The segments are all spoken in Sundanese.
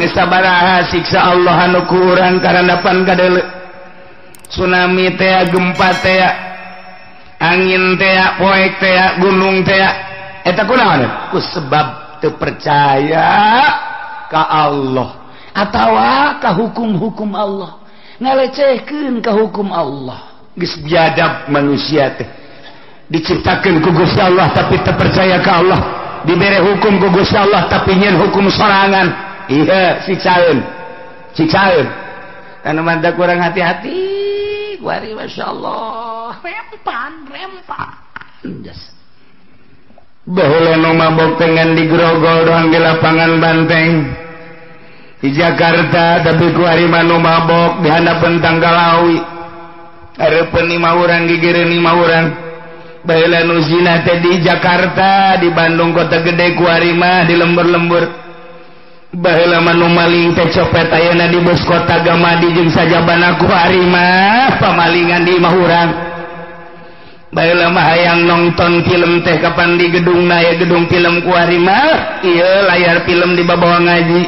Sabaraha siksa Allah anu ku urang karandapan kadeuleu tsunami teh gempa teh angin teh poek teh gunung teh eta kunaon ku sebab teu percaya ka Allah atawa ka hukum-hukum Allah ngalecehkeun ka hukum Allah geus biadab manusia teh diciptakeun ku Gusti Allah tapi teu percaya ka Allah dibere hukum ku Gusti Allah tapi nyeun hukum sorangan. Iya, siksaeun anu mantap kurang hati-hati kuari masyaallah rempan yes. Baheula nu mabok tengan di Grogol doang di lapangan Banteng di Jakarta tapi kuari manu mabok di handapeun Tanggalawi areupeun 5 urang gigireun 5 urang baheula nu zina teh di Jakarta di Bandung kota gede kuari mah di lembur-lembur baheula manu maling teh copet ayeuna di bus kota Gamadi jeung sajabana ku ari mah pamalingan di imah urang baheula mah hayang nonton film teh kapan di gedungna ya gedung film ku ari mah ieu layar film di bawah ngaji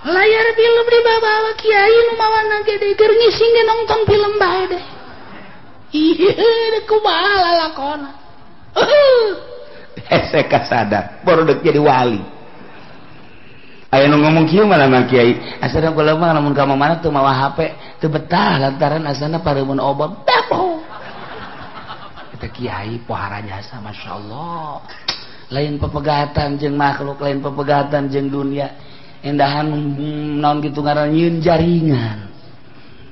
layar film di bawah kiai nu mawana gede keur ngising nonton film bae deh ieu kumaha lakona saya sadar baru dek jadi wali aya nu ngomong kieu malah mah kiai asana kula mah lamun ka mana teu mawa HP teu betah lantaran asana pareumeun obat bebo eta kiai pohara jasa masyaallah lain pepegatan jeung makhluk lain pepegatan jeung dunia endahan naon kitu ngaran nyieun jaringan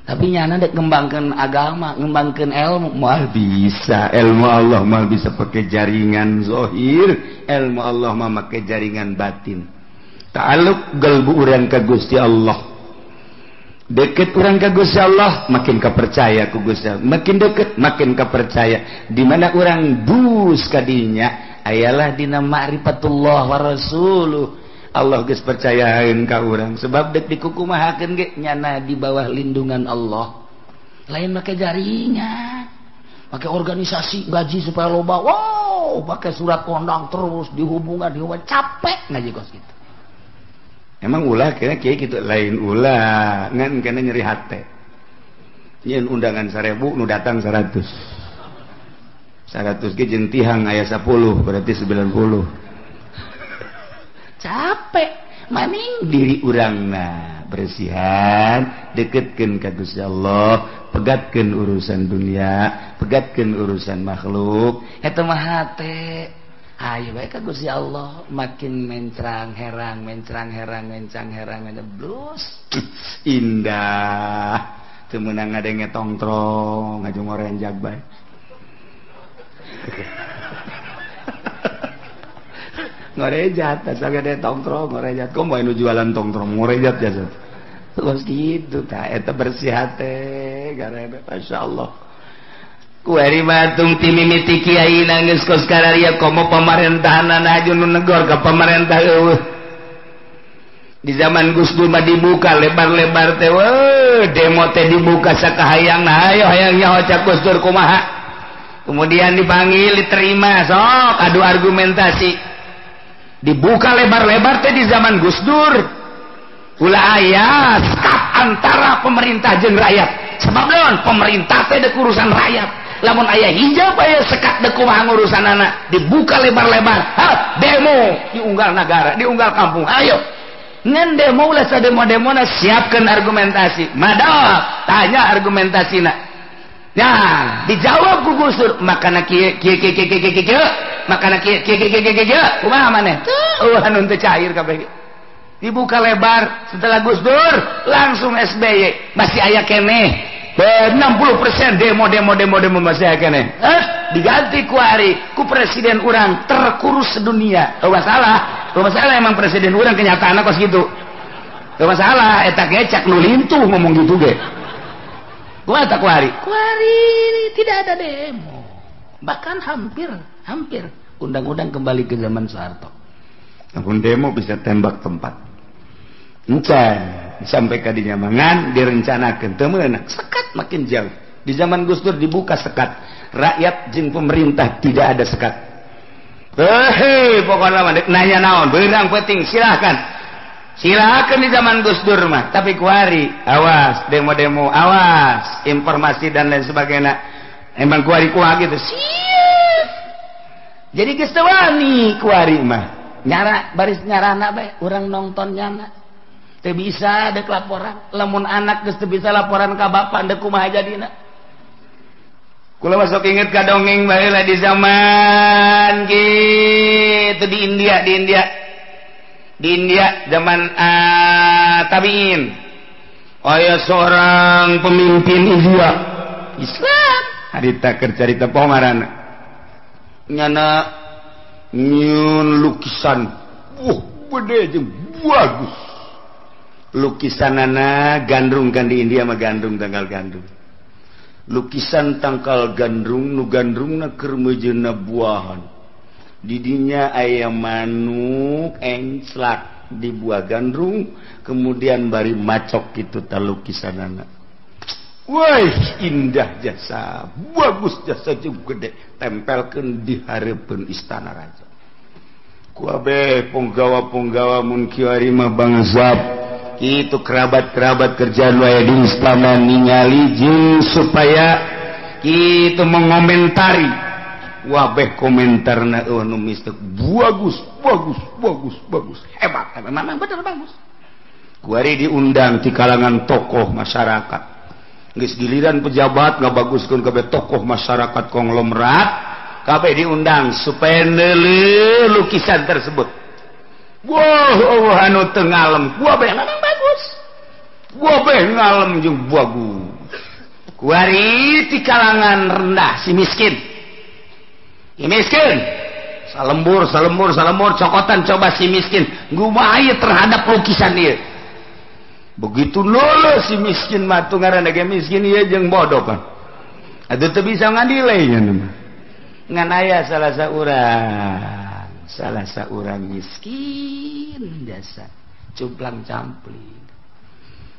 tapi nyana dek ngembangkeun agama ngembangkeun ilmu moal bisa ilmu Allah moal bisa pakai jaringan zahir ilmu Allah mah make jaringan batin ta'alluq qalbu urang ka Gusti Allah deket urang ka Gusti Allah makin kapercaya ku Gusti Allah makin deket makin kapercaya di mana urang dus kadinya ayalah dina ma'rifatullah wa rasuluh Allah geus percayakeun ka urang sebab dek dikukumahakeun ge nyana di bawah lindungan Allah lain make jaringan make organisasi gaji supaya loba wow pakai surat kondang terus dihubungan capek ngaji kos gitu emang ulah kira kieu kitu lain ulah ngan kana nyeri hate nyeun undangan 1000 nu datang 100 ge jeung tihang aya 10 berarti 90 capek maning diri urangna bersihan deketkeun ka Gusti Allah pegatkeun urusan dunia pegatkeun urusan makhluk eta mah hate ayo bae ka Gusti Allah makin mencrang herang blus indah teu meunang ngadenge tongtrong ngajung orenjag bae ngorejat asa gede tongkrong ngorejat kok mau jualan tongkrong ngorejat jasa terus gitu tah eta bersih hate garana masyaallah kuari batung ti mimiti kiai nanggeus kos kararia komo pamerintahan najun negor ka pamarentah eueuh di zaman Gus Dur mah dibuka lebar-lebar teh demo teh dibuka sakahayangna ayo hayang nyaho cak Gus Dur kumaha kemudian dipanggil diterima sok adu argumentasi dibuka lebar-lebar teh di zaman Gus Dur ulah aya sekat antara pemerintah jeung rakyat sebab naon pemerintah teh dek urusan rakyat lamun aya hijab aya sekat dek kumaha ngurusanana dibuka lebar-lebar demo diunggal negara diunggal kampung ayo ngan demo ulah sademo-demona siapkeun argumentasi madal tanya argumentasina nah dijawab ku Gus Dur makana kieu makana kieu kumaha maneh anu teu cair kabeh dibuka lebar setelah Gus Dur langsung SBY masih aya keneh 60% demo masih aya keneh diganti ku ari ku presiden urang terkurus sedunia teu masalah emang presiden urang kenyataanna kos kitu teu masalah eta ge cak nu lintuh ngomong gitu ge kumaha tak kuari tidak ada demo bahkan hampir Undang-undang kembali ke zaman Soeharto. Namun demo bisa tembak tempat. Encan sampai ke dinyamangan direncanakan temenak sekat makin jauh. Di zaman Gus Dur dibuka sekat. Rakyat jeung pemerintah tidak ada sekat. Pokoknya mandek nanya naon, beurang penting silahkan. Silakan di zaman Gus Dur mah, tapi kuari awas demo-demo, awas informasi dan lain sebagainya. Emang kuari kuah gitu. Siap. Jadi geus teu wani kuari mah. Nyara baris nyarana bae, urang nonton nyana. Teu bisa dek laporan. Lamun anak geus teu bisa laporan ka bapak dek kumaha jadina. Kula masuk inget ka dongeng bae lah di zaman gitu di India zaman tabiin. Aya seorang pemimpin India Islam harita keur carita pangarana nyana nyun lukisan gede jeung bagus lukisanana gandrung kan di India mah gandrung tanggal gandrung lukisan tangkal gandrung nu gandrungna keur mejeuna buahan didinya aya manuk enclak di buah gandrung kemudian bari macok gitu talukisanana. Wah indah jasa bagus jasa juga gede tempelkeun di hareupeun istana raja ku abe punggawa-punggawa mun kieu mah bangsab kitu kerabat-kerabat kerjaan wae di istana ningali jeung supaya kitu mengomentari wabeh komentarna nu mistek bagus hebat memang bener bagus kuari diundang di kalangan tokoh masyarakat geus giliran pejabat ngabaguskeun kabeh tokoh masyarakat konglomerat kabeh diundang supaya neuleuh lukisan tersebut wah anu teu ngalem kuabeh memang bagus kuabeh ngalem jeung bagus kuari di kalangan rendah si miskin ya miskin salembur cokotan coba si miskin ngumaha terhadap lukisan ieu begitu lolo si miskin mah tu ngaranna ge miskin ieu jeung bodoh kan atuh teu bisa ngadilai nya mah ngan aya salah saurang miskin jasa cumplang campling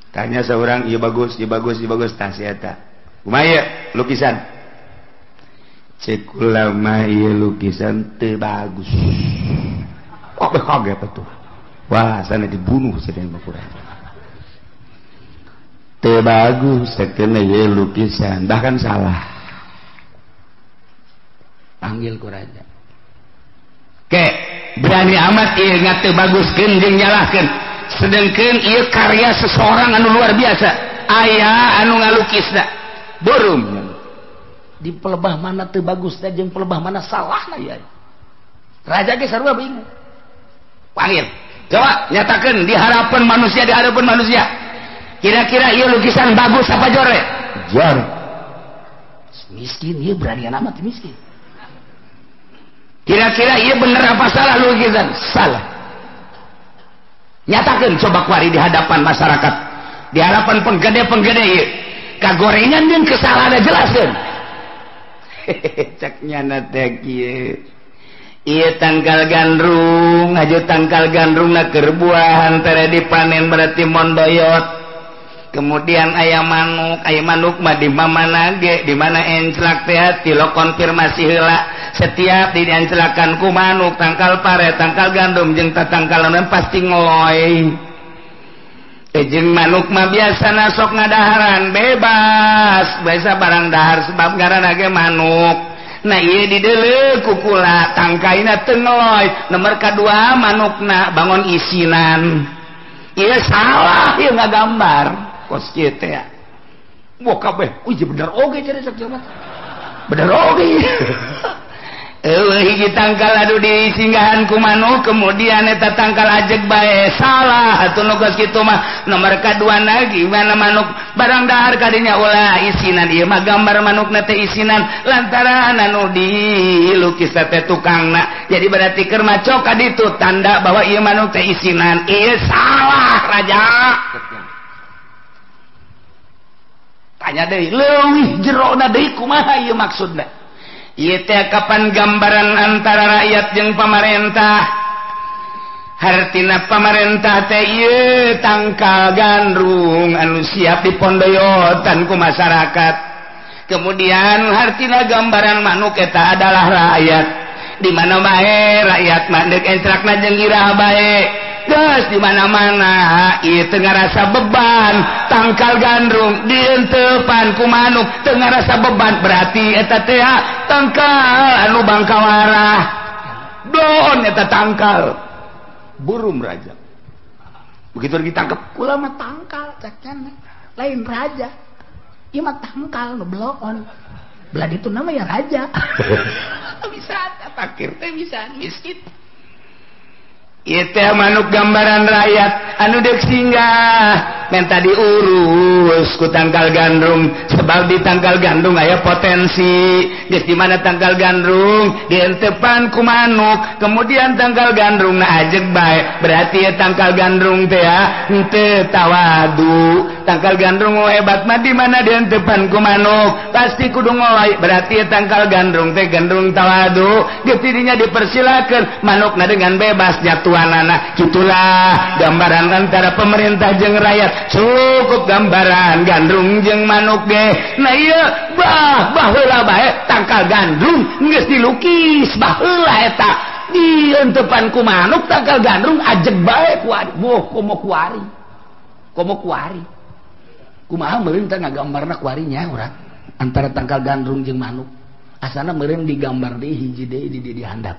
tanya saurang ieu bagus tah si eta kumaha lukisan cek ulama ieu lukisan teu bagus. Kaget atuh. Wah, sana dibunuh sadeun bakurang. Teu bagus sakeuna ieu lukisan, bahkan salah. Panggil ku raja. Ke, berani amat ieu ngateu baguskeun jeung nyalahkeun. Sedengkeun ieu karya seseorang anu luar biasa. Aya anu ngalukisna. Borum. Di pelebah mana teu bagus teh jeung pelebah mana salahna ya. Raja ge sarua bingung. Panggil. Coba nyatakeun di harapan manusia. Kira-kira ieu lukisan bagus apa jore? Jore. Miskin ieu beranian amat miskin. Kira-kira ieu bener apa salah lukisan? Salah. Nyatakeun coba kuari di hadapan masyarakat. Di hadapan penggede-penggede ieu. Kagorengan jeung kesalahan jelaskeun. Caknya nate kieu ieu tangkal gandrung aju tangkal gandrungna keur buahan tere dipanen berarti mondoyot kemudian aya manuk mah di mana ge di mana enclak teh tilo konfirmasi heula setiap dienclakan ku manuk tangkal pare tangkal gandum jeung tatangkalan pasti ngoloy jeung manuk mah biasana sok ngadaharan bebas biasa barang dahar sebab ngaranna ge manuk nah ieu dideuleuh ku kula tangkaina teu ngeloy nomor kadua manukna bangun isinan ieu salah ieu ngagambar kos kieu teh wah kabeh uji bener oge cenah sok jabat bener oge hiji tangkal adu disinggahan ku manuk kemudian eta tangkal ajeg bae salah atuh nu geus kitu mah nomor kadua lagi mana manuk barang dahar kadinya ulah isinan ieu mah gambar manukna teh isinan lantaran anu dilukis teh tukangna jadi berarti keur macok ka ditu tanda bahwa ieu manuk teh isinan ieu salah raja tanya deui leuwih jerona deui kumaha ieu maksudna ieu teh kapan gambaran antara rakyat jeung pamarentah. Hartina pamarentah teh ieu tangkal gandrung anu siap dipondoyotan ku masyarakat. Kemudian hartina gambaran manuk eta adalah rakyat. Di mana bae rakyat mah deuk entrakna jeung irah bae. Geus di mana-mana ieu teu ngarasa beban, tangkal gandrung dienteupan ku manuk teu ngarasa beban, berarti eta teh tangkal anu bangkawarah. Don eta tangkal burung raja. Begitu ditangkap kula mah tangkal cacan lain raja. Ieu mah tangkal nu bloon. Belah itu namanya raja. Bisa fakir teh bisa miskin. Ieu teh manuk gambaran rakyat anu deuk singgah menta diurus ku tangkal gandrung, sebab di tangkal gandrung aya potensi. Geus di mana tangkal gandrung dienteupan ku manuk, kemudian tangkal gandrung na ajeg bae, berarti ya tangkal gandrung teh henteu tawadu. Tangkal gandrung hebat mah di mana dienteupan ku manuk pasti kudu ngolai, berarti ya tangkal gandrung teh gandrung tawadu. Geus didinya dipersilakeun manukna dengan bebas jatuhanana. Kitulah gambaran antara pemerintah jeung rakyat. Cukup gambaran gandrung jeung manuk ge. Nah ieu baheula bae tangkal gandrung geus dilukis baheula eta dienteupan ku manuk tangkal gandrung ajeg bae ku ari. Boh komo kuari kumaha meureun teh ngagambarna kuarinya urang antara tangkal gandrung jeung manuk. Asana meureun digambar deui hiji deui di dihandap.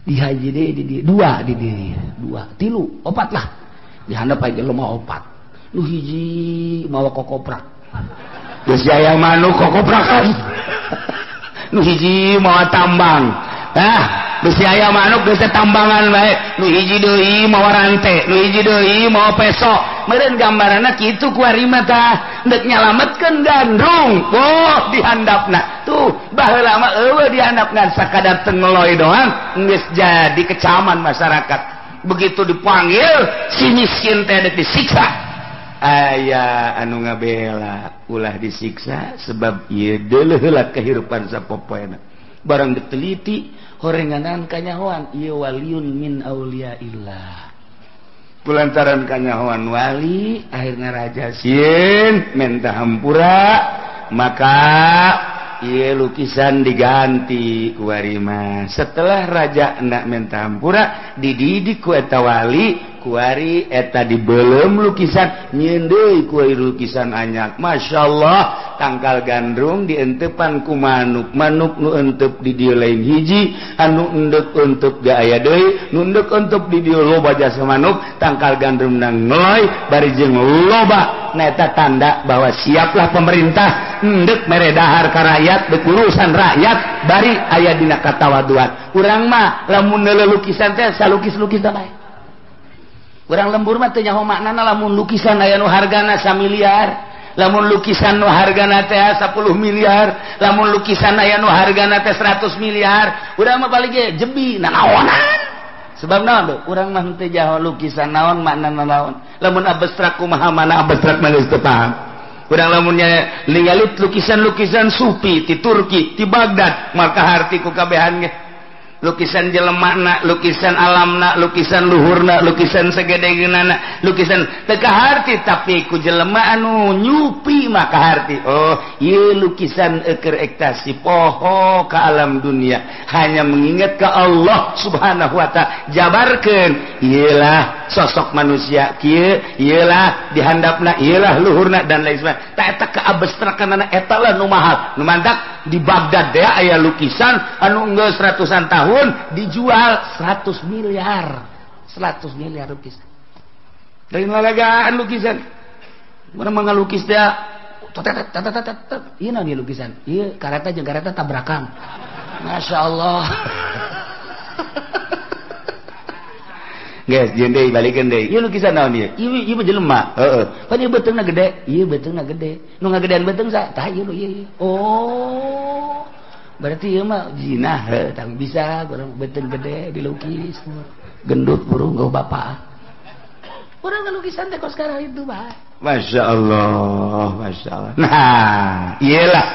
Di hiji deui di dua di dua tilu opat lah dihandap aja lo mau opat. Nu hiji mawa kokoprak. Geus aya manuk kokoprakan. Nu hiji mawa tambang. Geus aya manuk geus tambangan bae. Nu hiji deui mawa rante, nu hiji deui mawa peso. Meureun gambaranna kitu kuari mah tah deuk nyalametkeun gandrung. Oh, dihandapna. Tuh, baheula mah eueuh dihandapna sakadar teu ngeloy doang geus jadi kecaman masyarakat. Begitu dipanggil si miskin teh deuk disiksa. Aya anu ngabela ulah disiksa sebab ieu deuleuh heula kehirupan sapopoena. Barang diteliti horenganan kanyahoan ieu waliun min auliyaillah. Kulantaran kanyahoan wali akhirna raja sieun menta hampura, maka ieu lukisan diganti ku ari mah. Setelah raja hendak menta hampura dididik ku eta wali, kuari eta dibelem lukisan nyieun deui ku lukisan anyar. Masyaallah tangkal gandrung dienteupan ku manuk nu enteup di dieu lain hiji, anu endeup enteup ge aya deui, nu endeup enteup di dieu loba jasa manuk, tangkal gandrung nang ngeloy bari jeung loba. Nah eta tanda bahwa siaplah pemerintah endeup mere dahar ka rakyat, deuk urusan rakyat bari aya dina katawaduan. Urang mah lamun neuleuh lukisan teh salukis-lukis bae. Urang lembur mah teu nyaho maknana lamun lukisan aya nu hargana 1 miliar, lamun lukisan nu hargana teh 10 miliar, lamun lukisan aya nu hargana teh 100 miliar, urang mah paling ge jebi nanaonan. Sebab naon tuh? Urang mah teu nyaho lukisan naon maknana naon. Lamun abstrak kumaha mana abstrak mah geus teu paham. Urang lamunnya ningali lukisan-lukisan Sufi ti Turki, ti Baghdad, maka harti ku kabehan ge. Lukisan jelemana, lukisan alamna, lukisan luhurna, lukisan segedegeunana, lukisan teu kaharti tapi ku jelema anu nyupi maka harti. Oh, ieu lukisan keur ekstasi poho ka alam dunia, hanya mengingat ke Allah Subhanahu wa taala. Jabarkeun ielah sosok manusia kieu, ielah dihandapna, ielah luhurna dan lain sebagainya. Ta eta kaabstrakanana eta lah nu mahal. Nu mantak di Baghdad deh aya lukisan anu geus ratusan tahun dijual 100 miliar. 100 miliar lukisan. Dari ngalagaan lukisan. Mana mangalukis dia ieu naon ieu lukisan? Ieu kareta jeung kareta tabrakan. Masyaallah. Guys, jeung deui balikeun deui. Ieu lukisan naon ieu? Ieu mah jelema. Heeh. Pan ieu beteungna gede. Ieu beteungna gede. Nu ngagedean beteung sa? Tah ieu ieu. Oh. Berarti ieu mah jinah heuh, tang bisa urang beteung gede dilukis. Gendut burung geuh bapak. Urang lukisan teh kos sekarang itu, Pak. Masya Allah, Masya Allah. Nah, iyalah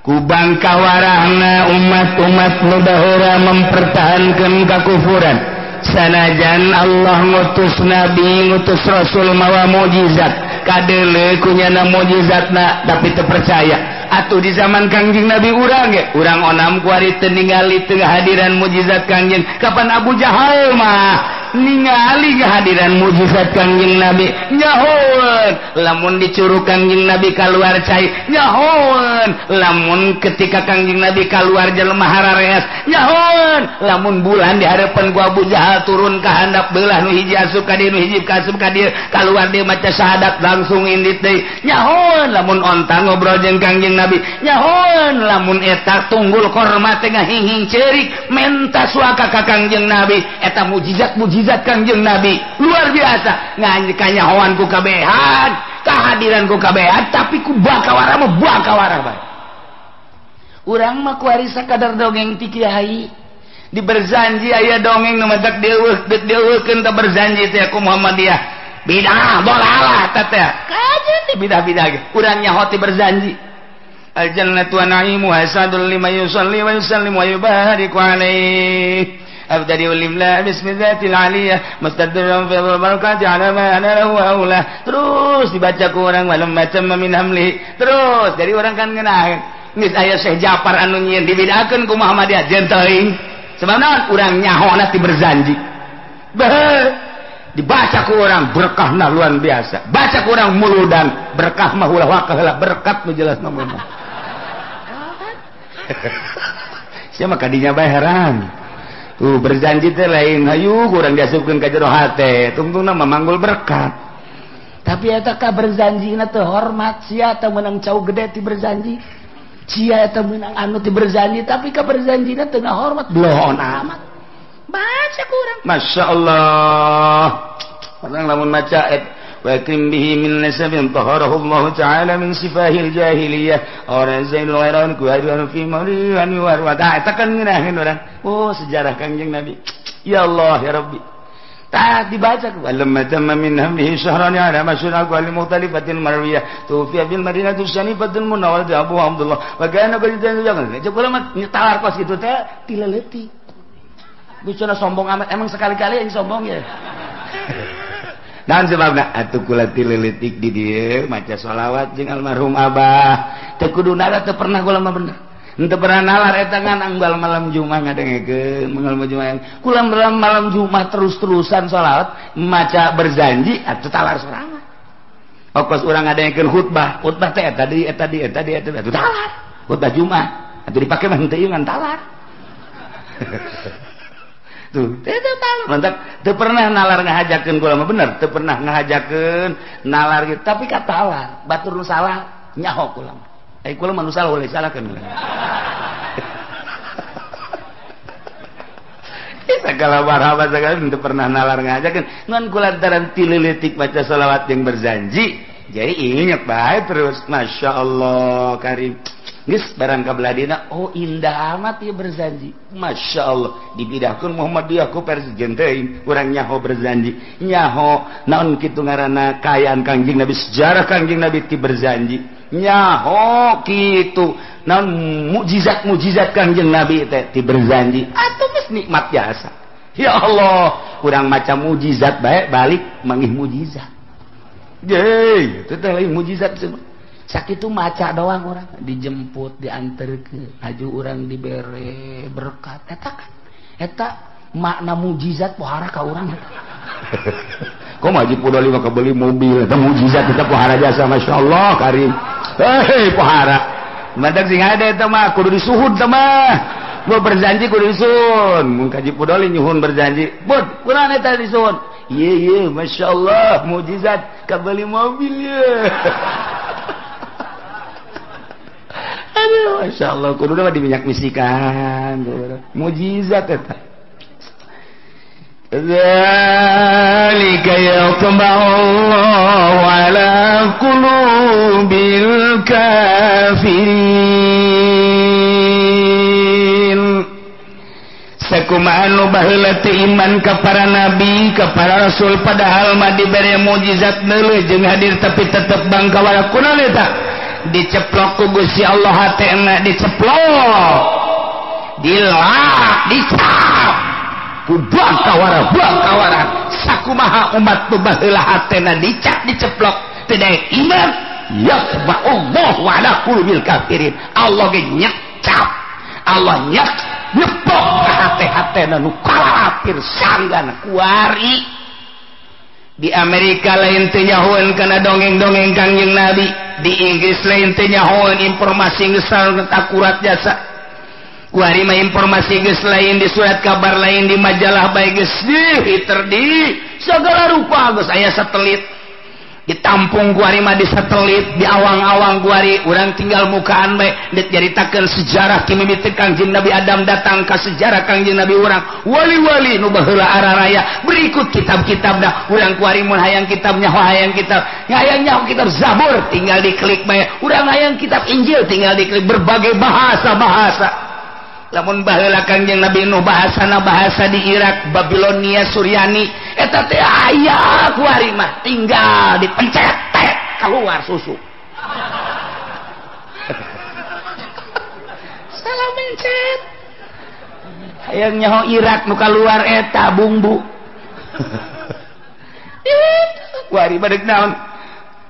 kubang kawarahna umat-umat nu daheura mempertahankeun kakufuran sanajan Allah ngutus nabi ngutus rasul mawa mukjizat kadeuleu kunyana mukjizatna tapi teu percaya atuh di zaman Kangjeng Nabi urang ge urang onam ku ari teu ningali teu hadiran mukjizat Kangjeng kapan Abu Jahal mah ningali kehadiran mukjizat Kangjeng Nabi nyahoeun lamun dicuruh Kangjeng Nabi keluar cai nyahoeun lamun ketika Kangjeng Nabi keluar jelema harareas nyahoeun lamun bulan di harapan ku Abu Jahal turun ka handap beulah nu hiji asup ka dieu nu hiji asup ka dieu keluar dia maca syahadat langsung indit deui nyahoeun lamun onta ngobrol jeung Kangjeng Nabi nyahoeun lamun eta tunggul korma teh ngahing-hing ceurik menta suaka ka Kangjeng Nabi eta mukjizat Kangjeng Nabi luar biasa nganyahoan ku kabehan kehadiran ku kabehan tapi ku bakawara mah bakawara bae urang mah ku ari sakadar dongeng ti kiai di berjanji aya dongeng nu madak deueukeun teh berjanji teh ku Muhammadiyah bidah dolalah teh kajen di bidah-bidah ge urang nyaho ti berjanji al jannatu wa na'imu hasadul liman yusalli wa yusallimu wa yubariku alaihi أبتدئ الإملاء باسم ذات العلية مستدرا في البركات على ما أنا له أولى terus dibaca ku orang malam macam min hamli terus dari orang kan ngenaheun geus aya Syekh Ja'far anu nyieun dibidakeun ku Muhammadiyah jenteuing sebab naon urang nyahona ti berjanji dibaca ku orang berkahna luar biasa baca ku orang muludan berkah mah ulah wakaheula berkat nu jelas mah sia mah kadinya bae heran berjanji teh lain hayu kurang diasupkeun ka jero hate tungtungna memanggul berkat tapi eta ka berjanjina teh hormat sia teh meunang cau gede ti berjanji sia eta meunang anu ti berjanji tapi ka berjanjina teu ngahormat blohon amat baca kurang masyaallah orang lamun maca وَأَكْرِمْ بِهِ مِنْ نَسَبٍ طَهَرَهُ اللَّهُ تَعَالَى مِنْ سِفَاهِ الْجَاهِلِيَّةِ orang Zainul Wairan ku hadiran fi mawlihan warwa eta kan ngeunaheun urang oh sejarah Kangjeng Nabi ya Allah ya Rabbi tak dibaca walamma tamma min hamlihi syahran ala masyhur al mukhtalifatil marwiyah tufiya bil madinatus syanifatul munawwarah Abu Abdullah wa kana bajidan jangan coba mah nyetar kos kitu teh tileleutik bicara sombong amat emang sekali-kali yang sombong ya dan sebabna atuh kula tileutik di dieu maca sholawat jeung almarhum Abah teu kudu nara teu pernah kula mah bener henteu pernah nalar eta ngan anggal malam Jumat ngadengekeun malam Jumat kula malam Jumat terus-terusan sholawat maca berjanji atuh talar sorangan pokos urang ngadengekeun khutbah teh eta di atuh talar khutbah Jumat atuh dipake mah henteu ngan talar tuh itu mantap teu pernah nalar ngahajakeun kula mah bener teu pernah ngahajakeun nalar gitu tapi ka talar batur nu salah nyaho kula mah ai kula mah nu salah boleh salahkeun segala marhaban segala teu pernah nalar ngahajakeun ngan kula daran tileutik baca selawat yang berjanji jadi inget bae terus masyaallah karim geus barang kabeladina oh indah amat ieu berjanji masyaallah dibidahkeun Muhammadiyah ku presiden teuing urang nyaho berjanji nyaho naon kitu ngaranna kaayaan Kangjeng Nabi sejarah Kangjeng Nabi ti berjanji nyaho kitu naon mukjizat Kangjeng Nabi teh ti berjanji atuh geus nikmat biasa ya Allah urang maca mukjizat bae balik manggih mukjizat ye teh lain mukjizat sakitu maca doang orang dijemput dianterkeun aju urang dibere berkat eta makna mukjizat pohara ka urang kok Haji Pudoli mah beli mobil eta mukjizat eta pohara jasa masyaallah karim pohara madak sing ada eta mah kudu disuhud teh mah gua berjanji kudu disuhun mun Haji Pudoli nyuhun berjanji bud kunaon eta disuhun ieu masyaallah mukjizat ka beli mobil ye aduh masyaallah kudu mah diminyak misikan mukjizat eta dzalika yaqba'allahu ala qulubil kafirin sakumaha nu baheula teu iman ka para nabi ka para rasul padahal mah dibere mukjizat neuleuh jeung hadir tapi tetep bangkawara kunaon eta diceplok ku Gusti Allah hatena diceplok dilak dicap ku buang kawara sakumaha umat tu baheula hatena dicap diceplok teu daek iman yatba'ullah wa ala qulubil kafirin. Allah ge nyecap Allah nyepok ka hate-hatena nu kafir sanggana kuari. Di Amerika lain teu nyahoeun kana dongeng-dongeng Kangjeng Nabi, di Inggris lain teu nyahoeun informasi geus akurat jasa. Kuari mah informasi geus lain di surat kabar lain di majalah bae geus di segala rupa geus aya satelit. Ditampung kuari mah di satelit di awang-awang kuari urang tinggal mukaan bae diceritakeun sejarah kimimiti Kangjeng Nabi Adam datang ka sejarah Kangjeng Nabi urang wali-wali nu baheula araraya berikut kitab-kitabna urang kuari mun hayang kitabnya hayang kitab hayang kitab Zabur tinggal diklik bae urang hayang kitab Injil tinggal diklik berbagai bahasa lamun baheula Kangjeng Nabi nu bahasana bahasa di Irak Babilonia Suryani eta teh aya kuari mah tinggal dipencet keluar susu salah mencet hayang nyaho Irak nu keluar eta bumbu kuari badeg naon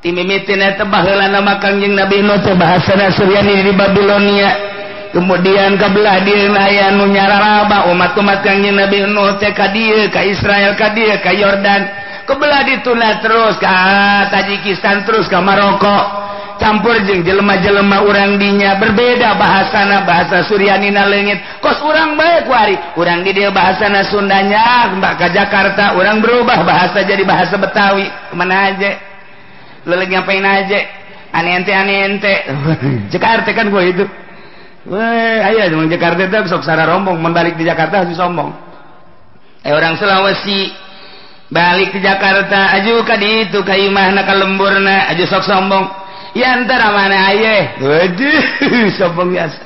timimitin eta baheula nama Kangjeng Nabi nu teh bahasana Suryani di Babilonia. Kemudian kabelah dieuna aya nu nyararaba umat-umat Kangjeng Nabi Nuh teh ka dieu ka Israel ka dieu ka Yordan kebelah dituna terus ka Tajikistan terus ka Maroko campur jeung jelema-jelema urang dinya berbeda bahasana bahasa Suryanina leungit kos urang bae kuari urang di dieu bahasana Sundanya mbak ka Jakarta urang berubah bahasa jadi bahasa Betawi kemana aja leuleug ngapain aja ane-ente Jakarta kan gua itu. Weh, aya jeung Jakarta teh sok sara rombong, mun balik di Jakarta haju sombong. Orang Sulawesi balik ke Jakarta aju ka ditu ka imahna ka lemburna aju sok sombong. Ya antara mana aya? Waduh, sombong biasa.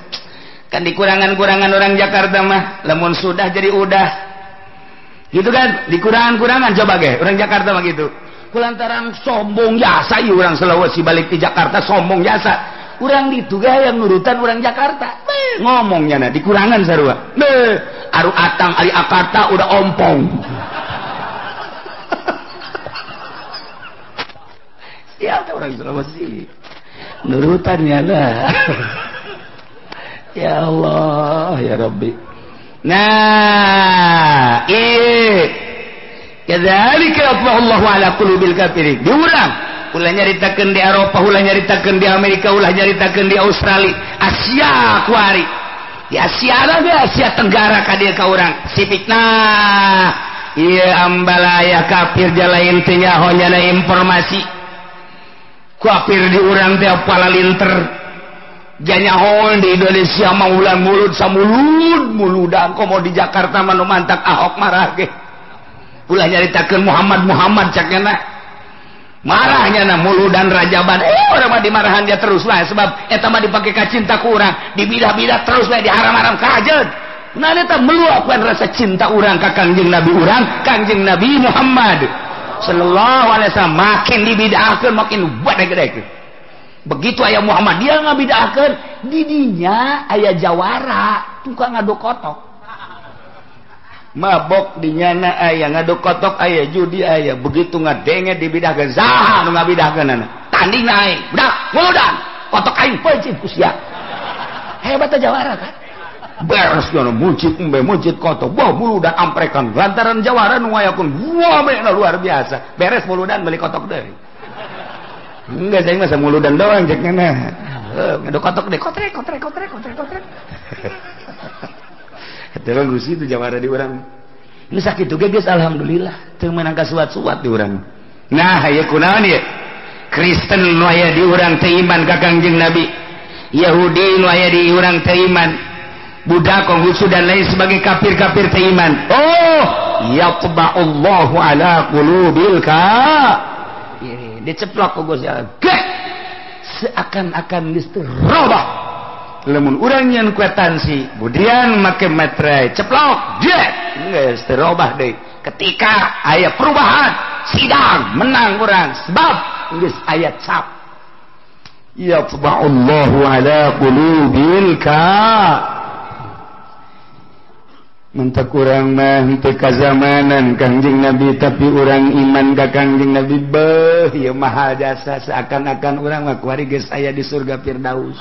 Kan dikurangan-kurangan orang Jakarta mah, lamun sudah jadi udah. Gitu kan? Dikurangan-kurangan coba ge, orang Jakarta mah gitu. Kulantaran sombong biasa ieu orang Sulawesi balik di Jakarta sombong biasa. Urang ditu yang nurutan orang Jakarta ngomongnya nah dikurangan sarua aru atang ari akarta udah ompong siapa orang Sulawesi nurutannya lah ya Allah ya Rabbi nah kadzalika Allahu ala qulubil kafirin diurang ulah nyaritakeun di Eropa ulah nyaritakeun di Amerika ulah nyaritakeun di Australia Asia kuari di Asia lah Asia Tenggara ka dieu ka urang sipikna ieu ambalaya kafir jalain teu nyaho nyana informasi kafir di urang teh palalinter janyaho di Indonesia mah ulah mulut samulud-muludan komo di Jakarta mah nu mantak Ahok marah ge ulah nyaritakeun Muhammad cakna marahnya na muludan rajaban orang mah dimarahan dia terus lah sebab eta mah dipake ka cinta ku urang dibidah-bidah terus lah diharam-haram kajeut nah eta meluapkan rasa cinta urang ka Kangjeng Nabi urang Kangjeng Nabi Muhammad sallallahu alaihi wasallam makin dibidahkeun makin gede-gede begitu aya Muhammad dia ngabidahkeun di dinya aya jawara tukang ngadu kotok mabok dinyana aya ngadu kotok aya judi aya begitu ngadenge dibidahkeun saha nu ngabidahkeunana tanding naik budak muludan kotok aing peucin ku sia hebat jawara kan beres jono mujid embe mujid kotok wah muludan amprekan lantaran jawara nu ngayakeun wah bener luar biasa beres muludan beli kotok deui enggak saya mah muludan doang cek ngana ngadu kotok deh kotrek terus gusi itu jawara di urang nu sakitu ge geus alhamdulillah teu meunang kasuat-suat di urang nah aya kunaon ieu Kristen nu aya di urang teu iman ka Kangjeng Nabi Yahudi nu aya di urang teu iman Buddha Konghucu dan lain sebagai kafir-kafir teu iman oh yatba'ullahu ala qulubil kafirin diceplok ku Gusti Allah seakan-akan geus teu robah lamun urang nyeun kwetansi kemudian make materai ceplok jet geus teu robah deui ketika aya perubahan sidang menang urang sebab geus aya cap yatba'ullahu ala qulubil mentak urang mah teu kazamanan Kangjeng Nabi tapi urang iman ka Kangjeng Nabi beuh ieu mahal jasa seakan-akan urang mah kuari geus aya di surga Firdaus.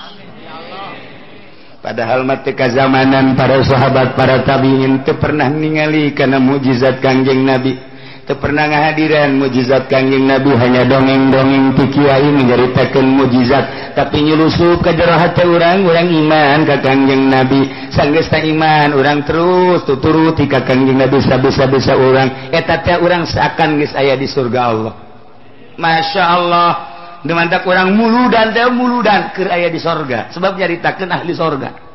Padahal mah teu kazamanan para sahabat para tabi'in teu pernah ningali kana mukjizat Kangjeng Nabi. Teu pernah ngahadiran mukjizat Kangjeng Nabi, hanya dongeng-dongeng ti kiai menceritakeun mukjizat, tapi nyulusup ka jero hate urang iman ka Kangjeng Nabi. Sanggeus teh iman urang terus tuturuti ka Kangjeng Nabi sabisa-bisa urang, eta teh urang seakan geus aya di surga Allah. Masya Allah, demandak urang muludan keur aya di sorga, sebab nyaritakeun ahli sorga.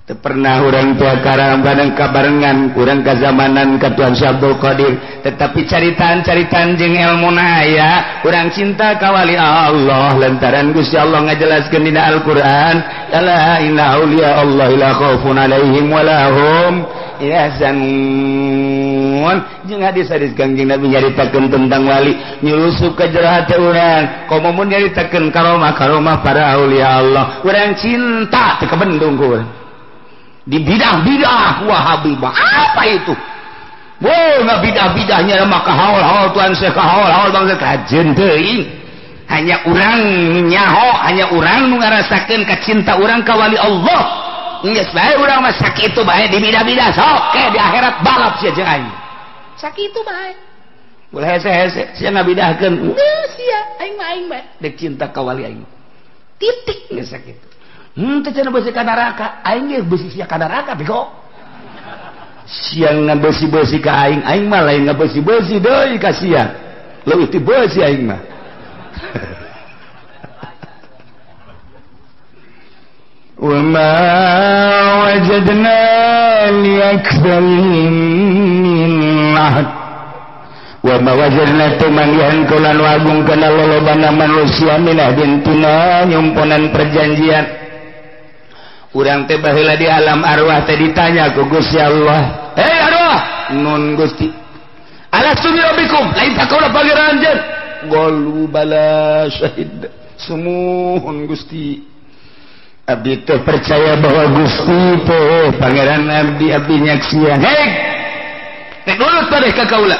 Teu pernah urang tua karang badang kabarengan urang kazamanan ka Tuhan Abdul Qadir, tetapi caritaan-caritaan jeung elmuna aya urang cinta ka wali Allah lantaran Gusti Allah ngajelaskeun dina Al-Qur'an la inna auliya Allah la khaufun alaihim wa lahum yahzanun. Jeung hadis-hadis Kangjeng Nabi nyaritakeun tentang wali nyulusup ka jero hate urang, komo nyaritakeun karomah para auliya Allah. Urang cinta teu kabendung ku urang di bidah-bidah Wahabibah. Apa itu? Wow, nggak bidah-bidahnya maka haul-haul Tuhan Syekh haul-haul bangsa kajen teuing. Hanya urang nyaho, hanya urang nu ngarasakeun kacinta urang ka wali Allah. Geus bae urang mah sakitu bae di bidah-bidah sok ke di akhirat balap sia jeung aing. Sakitu bae. Ulah hese-hese sia ngabidahkeun. Geus sia aing mah dek cinta ka wali aing. Titik geus sakitu. Teu cenah beusi ka neraka, aing ge beusi sia ka neraka bego. Siang ngabeusi-beusi ka aing mah lain ngabeusi-beusi deui ka sia. Leuwih ti beusi aing mah. Wa ma wajadna li aktsarihim min ahad. Wa ma wajadna tumanggihan kulan wagung kana lolobana manusia min ahdin tina nyumpunan perjanjian. Urang teh baheula di alam arwah teh ditanya ku Gusti Allah, "Hei arwah, nun Gusti. Alastu bi rabbikum?" Lain takola pangeran jen. Qalu bala syahid. Sumuhun Gusti. Abdi teh percaya bahwa Gusti teh pangeran abdi nyaksian. Hei. Nek nurut padeh ka kaula.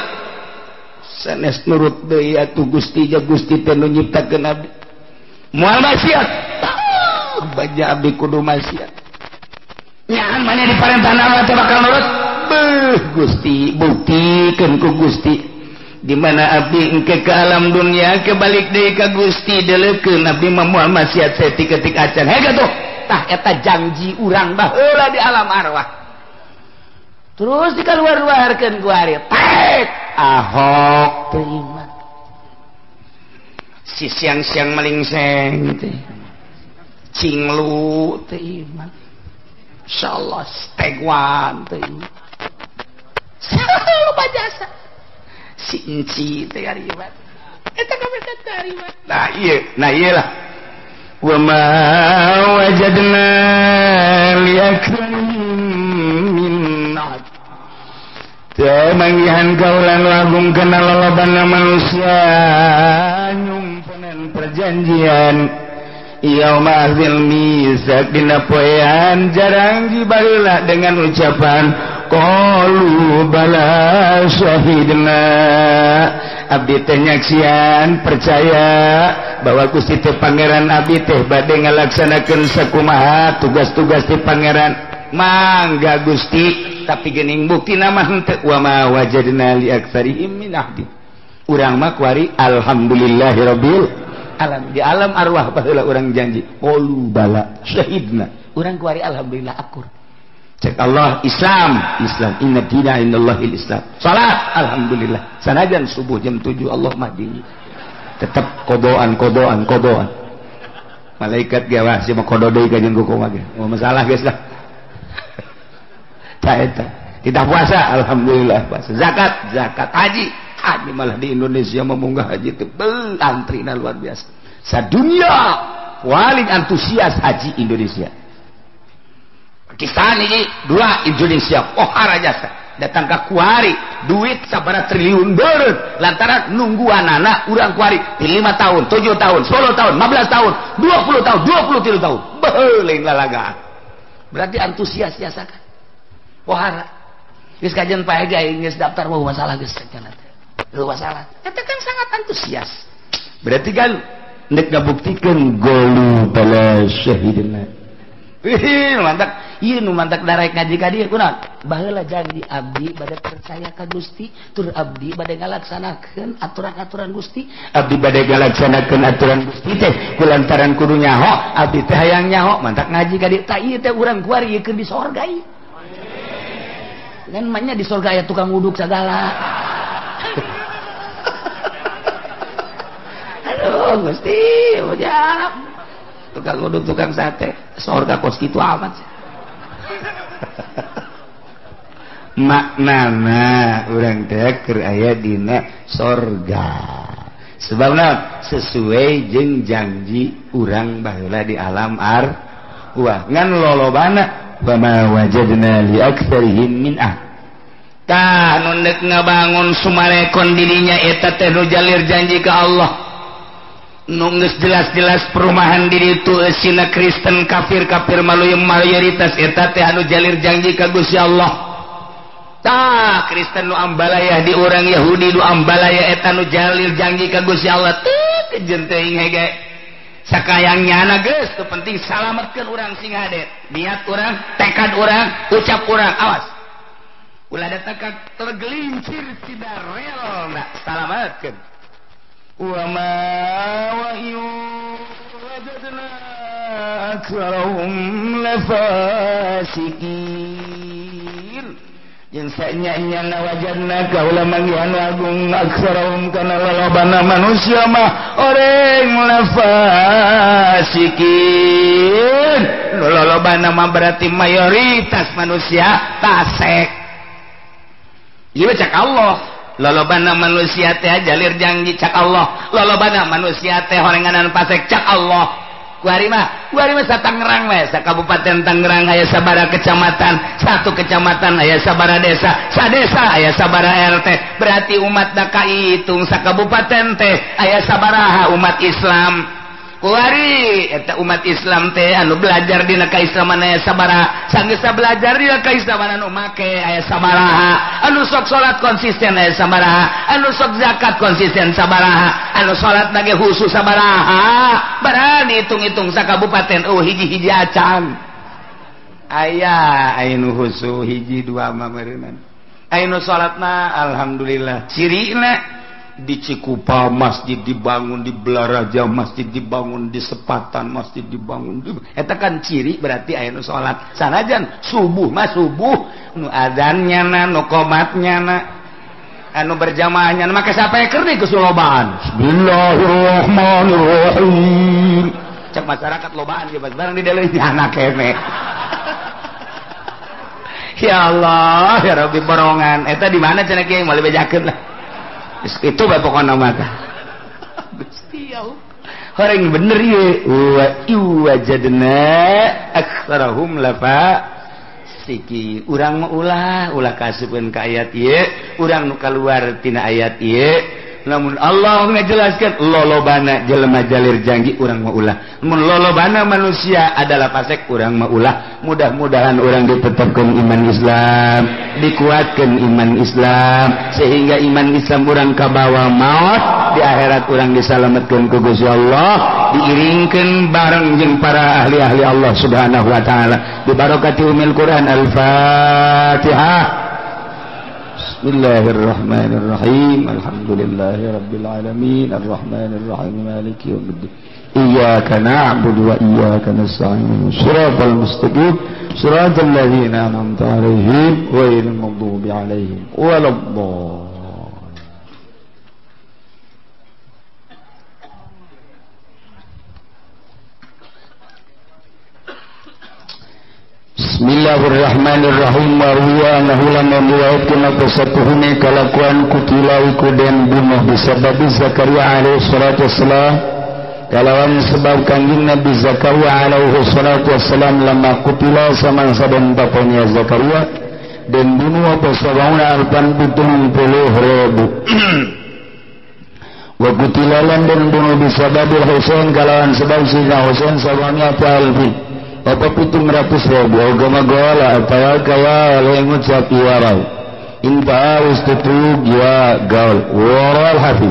Sanes nurut deui atuh Gusti ja Gusti teh nu nyiptakeun abdi. Moal maksiat. Baja abdi kudu maksiat. Nyaan mana diparentahna Allah teh bakal nurut? Beuh Gusti, buktikeun ku Gusti. Di mana abdi engke ke alam dunia kebalik deui ka Gusti deleukeun abdi mah moal maksiat saeutik-eutik acan. Hega tuh. Tah eta janji urang baheula di alam arwah. Terus dikaluar-luarkeun ku ari. Tek ahok terima. Si siang-siang melingseng teh. Cinglu teh iman. Insyaallah stegwan teh iman. Lupa jasa. Si enci teh ari iman. Eta kabeh teh ari iman. Nah ieu lah. Wa ma wajadna li akramihim min na'at. Teu manggihan kaulan lagung kana lolobana manusia nyumpunan perjanjian. Yauma azil misak dina poean jarang dibaheula dengan ucapan qalu bala syahidna. Abdi teh nyaksian percaya bahwa Gusti teh pangeran abdi teh bade ngalaksanakeun sakumaha tugas-tugas ti pangeran. Mangga Gusti, tapi geuning buktina mah henteu. Wa ma wajadna li aktsarihim min ahdi. Urang mah kuari alhamdulillahirabbil alam di alam arwah baheula urang janji qalu bala syahidna urang kuari alhamdulillah akur cek Allah Islam inna dina indallahil Islam salat alhamdulillah sanajan subuh jam 7 Allah mah dingin tetep kodoan malaikat ge wah sia mah kodo deui ka jeung kuku mah ge masalah geus lah ta eta kita puasa alhamdulillah puasa zakat haji malah di Indonesia memunggah haji itu antrina luar biasa. Sadunia paling antusias haji Indonesia. Pakistan ini 2 Indonesia pohara jasa. datang ke kuari duit sabaraha triliun beureut lantaran nungguan anak urang kuari 5 tahun 7 tahun 10 tahun 15 tahun 20 tahun 23 tahun beuleung lalagaan berarti antusias jasa kan pohara geus kajian pae ge geus daftar mau masalah geus cenah teu masalah eta kan sangat antusias berarti kan nek ngabuktikeun golu bala syahidina mantap ieu nu mantak darek ngaji ka dieu kunaon baheula janji abdi bade percaya ka Gusti tur abdi bade ngalaksanakeun aturan-aturan Gusti abdi bade ngalaksanakeun aturan Gusti teh kulantaran kudu nyaho abdi teh hayang nyaho mantak ngaji ka dieu tah ieu teh urang kuari ieu keur di sorga ieu kan manya di sorga aya tukang wuduk sagala aduh Gusti ujang tukang uduk, tukang sate sorga kos gitu amat maknana urang teh keur aya dina sorga sebabna sesuai jeung janji urang baheula di alam wah ngan lolobana fama wajadna li aktsarihim min tah nu neuk ngabangun sumarekon dirinya eta teh nu jalir janji ka Allah nunggus jelas-jelas perumahan diri itu sina Kristen kafir-kafir maluyung mayoritas eta teh anu jalir janji ka Gusti Allah tah Kristen nu ambalaya di urang Yahudi nu ambalaya eta nu jalir janji ka Gusti Allah teh kejeun teuing hege sakayangnyana geus teu penting salametkeun urang sing hadet niat urang tekad urang ucap urang awas ulah datang tergelincir tidak rel na salametkeun wa ma wajadna aktsarahum lafasikin jeung sanyanya wajadna kaula manggihan agung aktsarahum kana lalobana manusia mah oreng lafasikin lalobana mah berarti mayoritas manusia fasik ieu cak Allah lolobana manusia teh jalir janji cak Allah lolobana manusia teh horenganan pasek cak Allah kuari mah Tangerang we sakabupaten Tangerang aya sabara kecamatan satu kecamatan aya sabara desa sadesa aya sabara RT berarti umat da kahitung sakabupaten teh aya sabaraha umat Islam kuari eta umat Islam teh anu belajar dina kaislaman aya sabaraha sanggeus belajar dina kaislaman anu make aya sabaraha anu sok salat konsisten aya sabaraha anu sok zakat konsisten sabaraha anu salat bage khusus sabaraha barani hitung-hitung sakabupaten hiji-hiji acan aya anu khusus hiji dua mah meureunna anu salatna alhamdulillah cirina di Cikupa masjid dibangun, di Belaraja masjid dibangun, di Sepatan masjid dibangun. Eta kan ciri berarti aya nu salat. Sanajan subuh mah subuh nu adzannya na nu qomatnya na anu berjamaahnya na make sapeker deui geus lobaan. Bismillahirrahmanirrahim. Cek masyarakat lobaan ge barang di deleuh anak kene. Ya Allah, ya Rabbi borongan. Eta di mana cenah kieu moal bejakeun lah. Itu pokoknya nama Gusti Allah orang bener ya wajadna aktsarahum lafasikin urang mah ulah kasupkeun ka ayat ieu urang nu kaluar tina ayat ieu namun Allah ngajelaskeun lolobana jelema jalir janji urang mah ulah mun lolobana manusia adalah fasik urang mah ulah mudah-mudahan urang ditetepkeun iman Islam dikuatkeun iman Islam sehingga iman Islam urang kabawa maut di akhirat urang disalametkeun ku Gusti Allah diiringkeun bareng jeung para ahli-ahli Allah Subhanahu wa taala bi barakati umil Quran Al-Fatihah. Bismillahirrahmanirrahim. Alhamdulillahirabbil alamin arrahmanirrahim maliki yaumiddin. Iyyaka na'budu wa iyyaka nasta'in. Shiratal mustaqim shiratal ladzina an'amta 'alaihim ghairil maghdubi 'alaihim waladdallin. Bismillahirrahmanirrahim. Warwiya anahu lam membuatkan kesatuhune kalakuan kutilai kuden bunuh bisababi Zakaria alaihi salatu wassalam kalawan sebab kanjing Nabi Zakaria alaihi salatu wassalam lama kutila sama saban bapanya Zakaria dan bunuh apa sabauna alpan 70.000 wa kutilalan dan bunuh bisababil Husain kalawan sebab Sayyidina Husain sabangnya alfin apa 700.000 agama gola atau kaya yang ngucap warau inta ustatu ya gaul waral hafi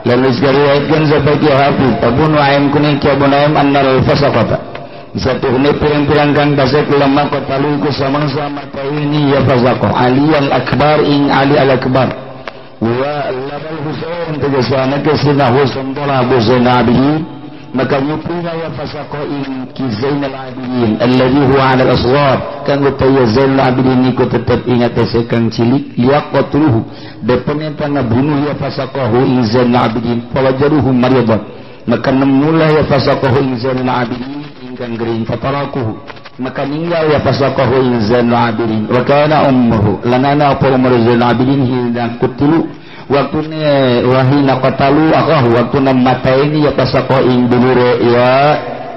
lalu sekalian sebagai hafi Abu Nuaim kuning Abu Nuaim annal fasaqata satu ini pirang-pirang kang dasar lemah kotalu ku samang-sama ini ya fasaqah Ali al-akbar ing Ali al-akbar wa labal Husain tegasana kesina Husain telah Husain Abi maka nyupinya ya fasaqah ing ki Zainal Abidin alladhi huwa 'ala al-asghar kang utaya Zainal Abidin niku tetep ingat sekang cilik liaqatluhu depan yang bunuh ya fasaqahu ing Zainal Abidin fawajaruhu maridan maka nemulah ya fasaqahu ing Zainal Abidin ingkang gering fatarakuhu maka ninggal ya fasaqahu ing Zainal Abidin wa kana ummuhu lanana apa umur Zainal Abidin hindang kutilu waktune wahina qatalu akahu waktuna mataini ya fasaqahu ing dulure ya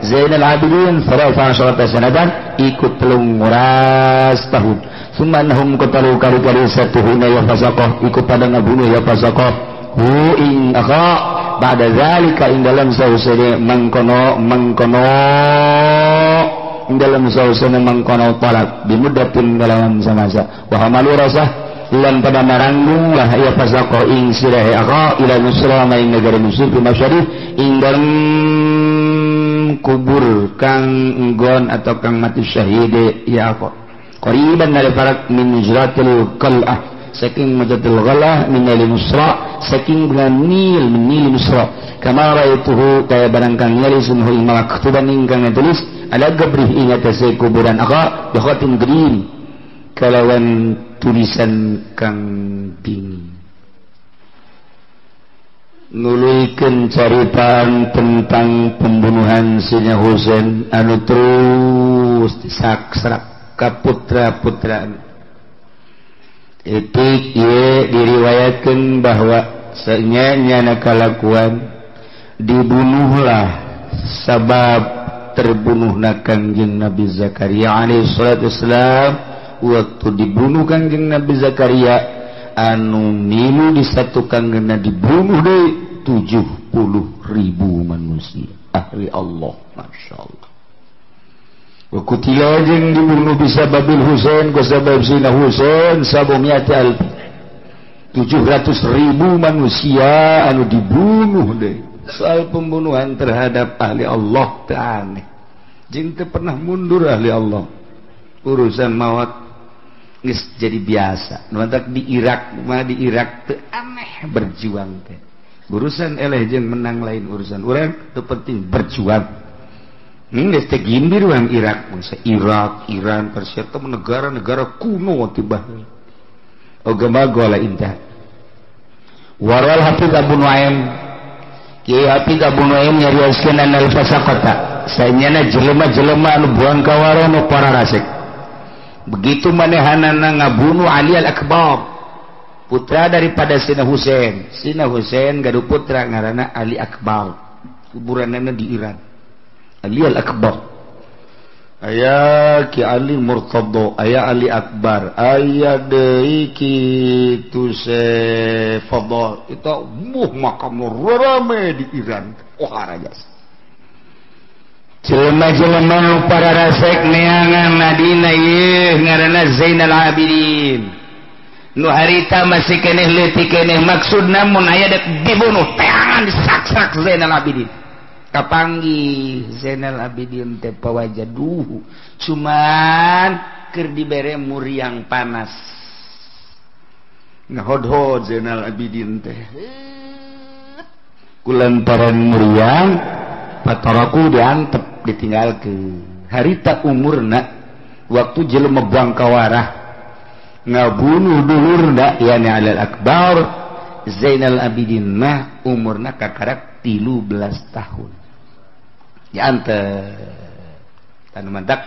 Zainal Abidin 13 sanatan ikut 13 tahun sumanhum qatalu kali-kali satuhuna ya fasaqah ikut pada ngabunuh ya fasaqah hu ing akha ba'da zalika ing dalam sausane mangkono ing dalam sausane mangkono talak bimudatin dalam masa wa hamalu rasah lan pada maranggung lah ya fasaqah ing sirahe akha ila nusra main negara Mesir di masyarif ing dalam kubur kang nggon atau kang mati syahid ya akha qariban dari farak min hijratil qal'ah saking majatul ghalah min al-nusra saking bulan nil min nil nusra kama raituhu kaya barang kang nyari sunhu ing maktuban ingkang tulis ala gabrih ing atase kuburan akha bi khatin green kalawan tulisan kang dingin nuluykeun caritaan tentang pembunuhan Sayyidina Husain anu terus disakserak ka putra-putraan etik ye diriwayatkan bahwa senyanya kalakuan dibunuhlah sebab terbunuhna Kangjeng Nabi Zakaria alaihi salatu wassalam waktu dibunuh Kangjeng Nabi Zakaria anu milu disatukan kena dibunuh deh 70.000 manusia ahli Allah Masya Allah wa kutila jeung dibunuh bisa babil Husain ku sabab Sayyidina Husain sabumiyati alf 700.000 manusia anu dibunuh deh soal pembunuhan terhadap ahli Allah teu aneh jeung teu pernah mundur ahli Allah urusan maut geus jadi biasa nu antak di Irak teu aneh berjuang teh urusan eleh jeung menang lain urusan urang teu penting berjuang geus teh gimbir urang Irak Irak Iran Persia teh negara-negara kuno tiba ogama gola indah waral Hafiz Abu Nuaim Kiai Hafiz Abu Nuaim nyarioskeun anal fasaqata saenyana jelema-jelema anu buang kawara nu para rasik begitu manehanana ngabunuh Ali al-Akbar putra daripada Sayyidina Husain Sayyidina Husain gaduh putra ngaranna Ali Akbar kuburanna di Iran Ali al-Akbar aya Ki Ali Murtadha aya Ali Akbar aya deui kitu Fadl itu makam rame di Iran harajas jelema-jelema nu para rasek neangan Madinah ieu ngaranna Zainal Abidin nu harita masih keneh leutik keneh maksudna mun aya dek dibunuh teangan disak-sak Zainal Abidin kapanggih Zainal Abidin teh pawajaduh cuman keur dibere muriang panas ngahodhod Zainal Abidin teh kulantaran muriang pataraku diantep ditinggalkeun harita umurna waktu jelema buang kawarah ngabunuh dulurna yani Alal Akbar Zainal Abidin mah umurna kakarak 13 tahun diantep tanu mantak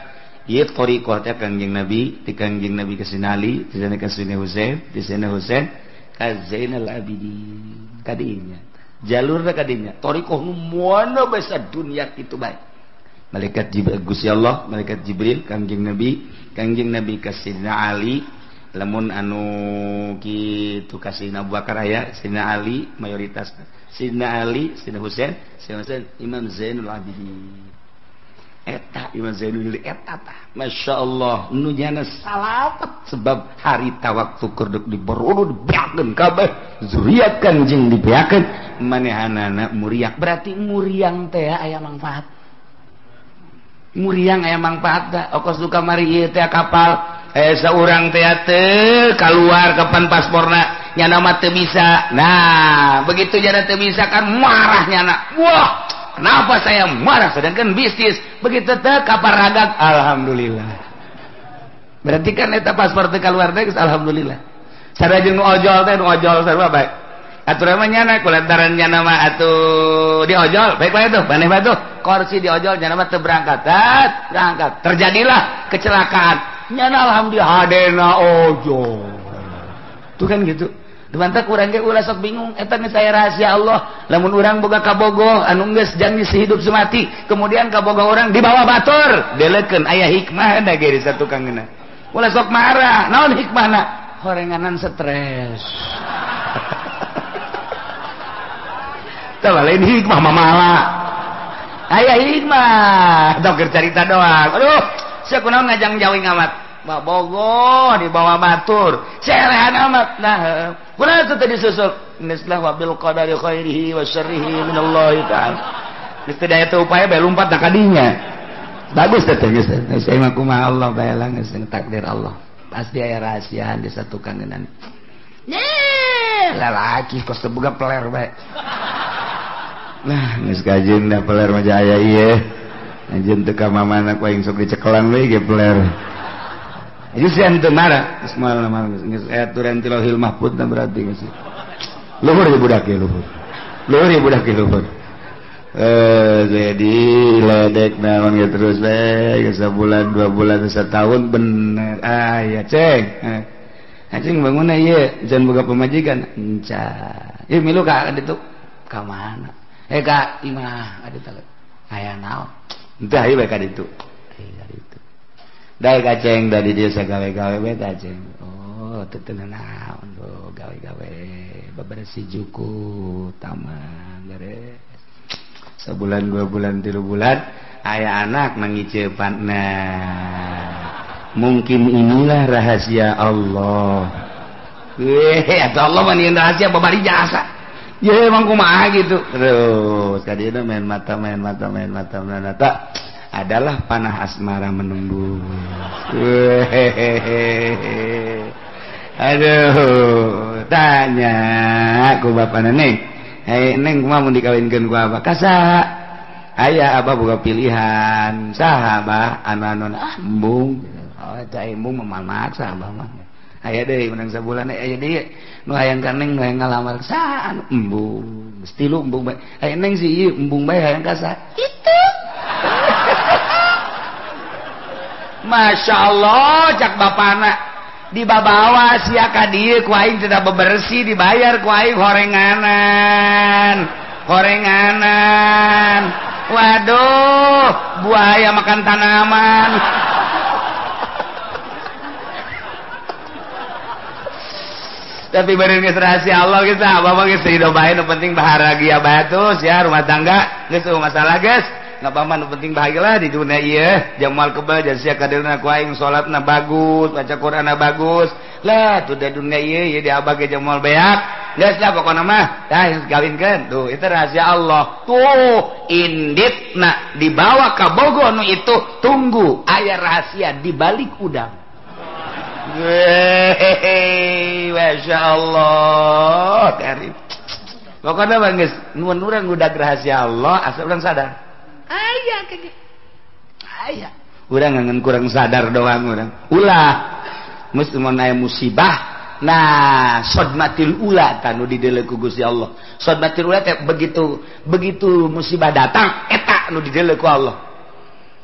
ieu thariqah teh Kangjeng Nabi ti Kangjeng Nabi ka Sinali ti sana ka Sayyidina Husain ti Sayyidina Husain ka Zainal Abidin kadinya jalurna kadinya thariqah nu moana basa dunya kitu bae malaikat Jibril Gusti Allah malaikat Jibril Kangjeng Nabi ka Sayyidina Ali lamun anu kitu kasih Abu Bakar aya Sina Ali mayoritas Sina Ali Sina Husain Imam Zainul Abidin eta Imam Zainul eta tah Masya Allah nu nyana salawat sebab harita waktu kurduk diberudu dibeakeun kabeh zuriat kanjing dibeakeun manehanana muriang berarti muriang teh aya manfaat muriang aya manfaat da ongkos du kamari ieu teh kapal saurang teh teu keluar kapan pasporna nyana mah teu bisa nah begitu nyana teu bisa kan marah nyana wah kenapa saya marah sedangkan bisnis begitu teh kaparagak alhamdulillah berarti kan eta paspor teh keluar teh alhamdulillah sareng nu ojol teh nu ojol sarua bae aturan mah nyana kulantaran nyana mah atuh di ojol baik tuh maneh mah tuh kursi di ojol nyana mah teu berangkat terjadilah kecelakaan nyana alhamdulillah hadena ojol tuh kan gitu Dimana kurang ge ulah sok bingung eta geus aya rahasia Allah lamun urang boga kabogoh anu geus janji sehidup semati kemudian kabogoh urang dibawa batur deleukeun aya hikmah da ge di satukangeuna ulah sok marah naon hikmahna horenganan stres tah lain hikmah mah malah aya hikmah dokter carita doang aduh sia kunaon ngajang jawing amat bogoh dibawa batur cerehan amat nah kunaon teh disusul nislah wa bil qadari khairihi wa syarrihi minallahi ta'ala geus teu daya teu upaya bae lumpat ka dinya bagus teh geus saya mah kumaha Allah bae lah geus takdir Allah pasti aya rahasiaan di satu kangenan lalaki kos teu boga peler bae nah geus kajeun da peler mah aya ieu anjeun teu ka mamana ku aing sok dicekelan we ge peler itu sih ente marah, semalam aturan Tilauhil Mahfud dan berarti nggak sih? Luhur ya budak ya luhur. Jadi ledek naon gitu terus sebulan 2 bulan 1 tahun bener. Ya ceng, ceng bangun aja, jangan buka pemajikan. Enca, milu kak ada tuh, kamana? Kak imah ada tak? Ayah naon? Entah iya kak itu. Dai kaceng dari dia sagawe-gawe we kaceng. Oh, teu naon do gawe-gawe bebersih juku taman beres. Sebulan 2 bulan 3 bulan aya anak nangiceupanna. Mungkin inilah rahasia Allah. Atuh Allah mah nyieun rahasia babari jasa. Ya emang kumaha gitu. Terus kadieuna main mata nata. Adalah panah asmara menunggu. Aduh, tanya ku bapana Neng. Neng kumaha mun dikawinkeun ku abah? Kasaha? Aya abah boga pilihan. Saha abah anu embung. Oh, eta embung mah maksa abah mah. Aya deui menang sabulan aya deui. Nu hayang ka Neng nu hayang ngalamar saha anu embung. Mesti lu embung bae. Aya Neng si ieu embung bae hayang ka saha? Itu. Masya Allah cak bapana dibawa sia ka dieu ku aing tidak bebersih dibayar ku aing horenganan waduh buaya makan tanaman tapi bener geus rahasia Allah geus abah mah geus hidup bae nu penting bahagia batus ya rumah tangga geus masalah geus ngapamah nu penting bahagialah di dunia ieu jamal kebal jasa kaderna ku aing salatna bagus baca Qur'anna bagus lah tuh di dunia ieu di abah ge jamal beak geus lah pokona mah tah kawinkeun tuh itu rahasia Allah tuh inditna dibawa ka bogo nu itu tunggu aya rahasia di balik udang Masya Allah karim pokona mah geus nuhun urang budak rahasia Allah asal urang sadar aya kege aya urang ngangen kurang sadar doang urang ulah mesti mun aya musibah nah sodmatil ula tanu dideuleu ku Gusti Allah sodmatil ula teh begitu musibah datang eta nu dideuleu ku Allah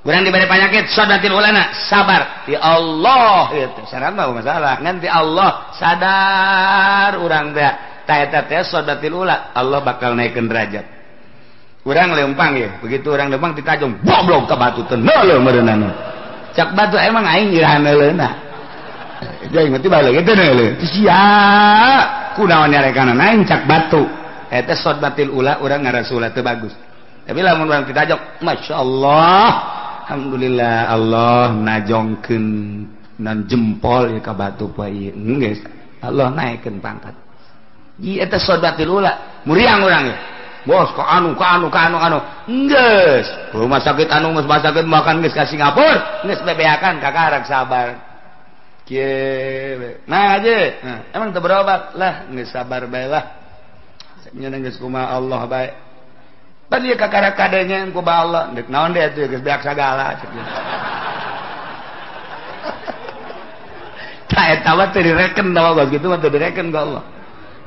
urang dibade panyakit sodmatil ulana sabar ya Allah itu saran mah masalah ngan ti Allah sadar urang teh ta eta teh sodmatil ula Allah bakal naikeun derajat urang lempang ya begitu urang lempang ditajong boblok ka batu teh neuleuh meureunana cak batu emang aing iraha neuleuhna Jadi mati balik itu nih. Sia, kunaon nyarekan naing cak batu. Eta sodbatil ula urang ngarasula teu bagus. Tapi lamun urang ditajok, masyaallah, alhamdulillah Allah najongkeun nan jempol ya ka batu poe ieu. Geus, Allah naikkeun pangkat. Ieu eta sodbatil ula, muriang urang ge. Bos ka anu. Geus, rumah sakit anu geus rumah sakit makan geus ka Singapura, geus bebeakan kakak sabar. Kieu. Nah aja. Emang teu berobat lah, geus sabar bae lah. Nyeuna geus kumaha Allah bae. Pan ieu kakara kadenya ku ba Allah, deuk naon deh atuh geus beak sagala cek. Ta eta mah teu direken da Bos kitu mah teu direken ku Allah.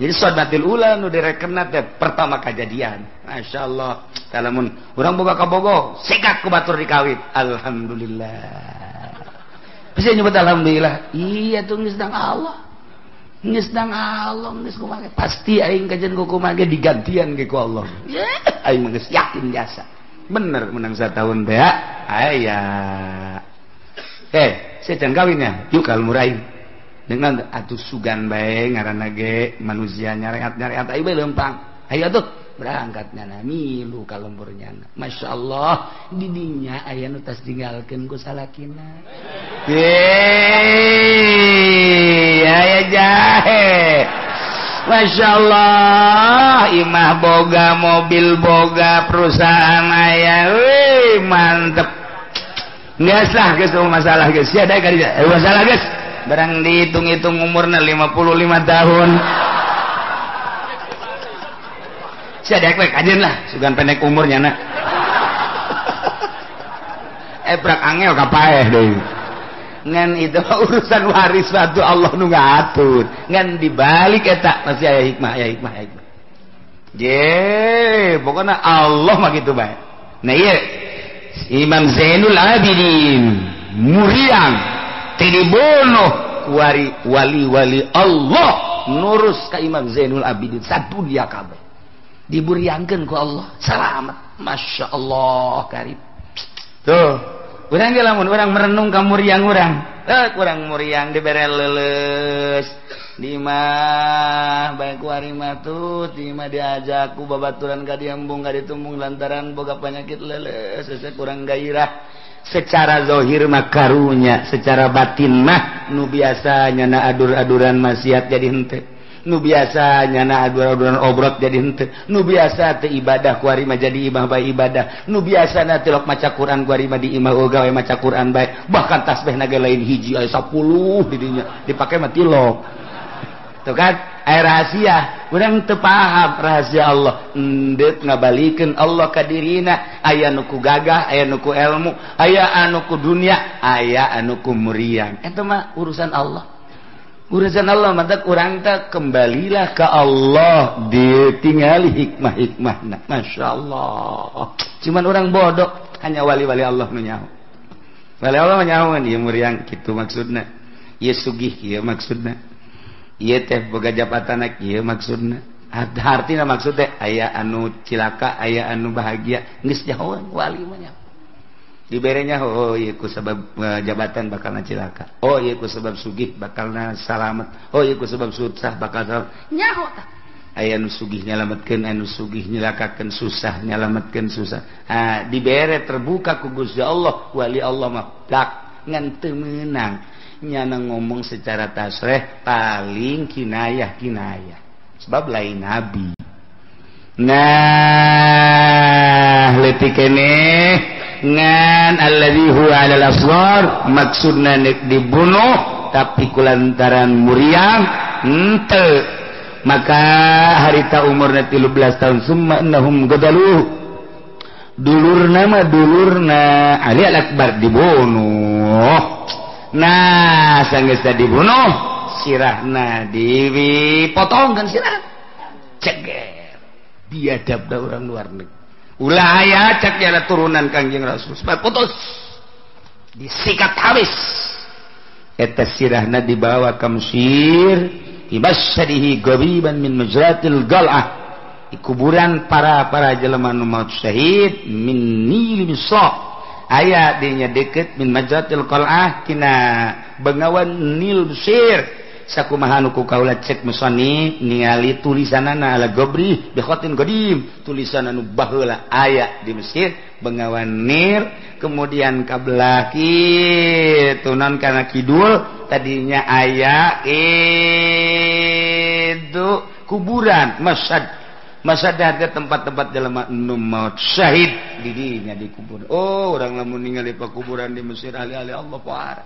Jadi sodbatil ula nu direkenna teh pertama kejadian. Masyaallah. Talamun urang boga kabogo, segak ku batur dikawit. Alhamdulillah. Bisa nyebut alhamdulillah. Iya tuh geus dang Allah. Geus dang Allah geus kumaha. Pasti aing kajen ku kumaha digantian ge ku Allah. Aing mah geus yakin jasa. Bener menang satahun teh aya. Saya can kawin ya. Yuk kal murain. Dengan atuh sugan bae ngaranna ge manusia nyareat-nyareat aing bae leumpang. Hayu atuh berangkatnya na milu ka lemburnya. Masyaallah di dinya aya nu tas tinggalkeun ku salakina. Aya jahe. Masyaallah imah boga mobil boga perusahaan aya. Mantep. Geus lah geus masalah geus. Sia da ka dieu. Masalah geus. Barang dihitung-hitung umurnya 55 tahun. Saya dek ajen lah, sugan pendek umurnya nak. Prak angel kapaeh deh. Ngan itu urusan waris waktu Allah nu ngatur. Ngan dibalik eta masih aya hikmah. Pokoknya Allah mah gitu bae. Nah iya Imam Zainul Abidin muriang dibunuh wali Allah nurus ka Imam Zainul Abidin sadunya kabeh diburiangkeun ku Allah selamat masyaallah karib tuh urang ge lamun urang merenung ka muriang urang urang muriang dibere leuleus di mah bae ku ari mah tuh di mah diajak ku babaturan ka diembung ka ditumbung lantaran boga penyakit leuleus sesek urang gairah. Secara zahir mah karunya, secara batin mah nu biasanya na adur-aduran maksiat jadi henteu. Nu biasanya na adur-aduran obrot jadi henteu. Nu biasa teu ibadah ku ari mah jadi imah bae ibadah. Nu biasana tilok maca Quran ku ari mah di imah oga we maca Quran bae. Bahkan tasbihna ge lain hiji aya 10 di dinya. Dipake mah tilok. Tuh kan, aya rahasia. Urang teu paham rahasia Allah. Endeup ngabalikeun Allah ka dirina, aya nu ku gagah, aya nu ku ilmu, aya anu ku dunia, aya anu ku muriang. Eta mah urusan Allah. Urusan Allah mah urang teh kembalilah ka Allah, ditingali hikmah-hikmahna. Masyaallah. Cuman urang bodoh, hanya wali-wali Allah nu nyaho. Wali Allah nyaho ieu muriang kitu maksudna. Ieu sugih ieu maksudna. Ieu teh boga jabatan ieu maksudna. Artina maksud teh aya anu cilaka, aya anu bahagia, geus nyahoan wali mah nya. Diberenya ieu ku sabab jabatan bakalna cilaka. Ieu ku sabab sugih bakalna salamet. Ieu ku sabab susah bakal salamet. Nyaho tah. Aya anu sugih nyalametkeun, anu sugih nyelakakeun, susah nyalametkeun susah. Dibere terbuka ku Gusti Allah, wali Allah mah plak ngan teu meunang. Nyana ngomong secara tasreh paling kinayah sebab lain nabi. Nah leutik keneh ngan alladzi huwa 'alal asghar maksudna nek dibunuh tapi kulantaran muriang henteu maka harita umurna 13 tahun summa innahum gadaluh dulurna Ali Al-Akbar dibunuh. Nah, sanggeus dibunuh, sirahna dipotongkeun sirah. Ceger. Biadab da urang luar negeri. Ulah aya cek jalan turunan Kangjeng Rasul. Putus. Disikat habis. Eta sirahna dibawa ka Mesir, ibasyadihi gabiban min majratil gal'ah. Di kuburan para jelema nu maut syahid min Nil Misra. Aya dinya deket min majratil qal'ah tina bengawan Nil Mesir sakumaha nu ku kaula cek musannif ningali tulisanana ala gobri bi khatin qadim tulisan anu baheula aya di Mesir bengawan Nil kemudian kabelah kitu non kana kidul tadinya aya itu kuburan Masad ada tempat-tempat jelema nu maut syahid di dinya di kuburan. Oh, urang lamun ningali pakuburan di Mesir ahli-ahli Allah pohara.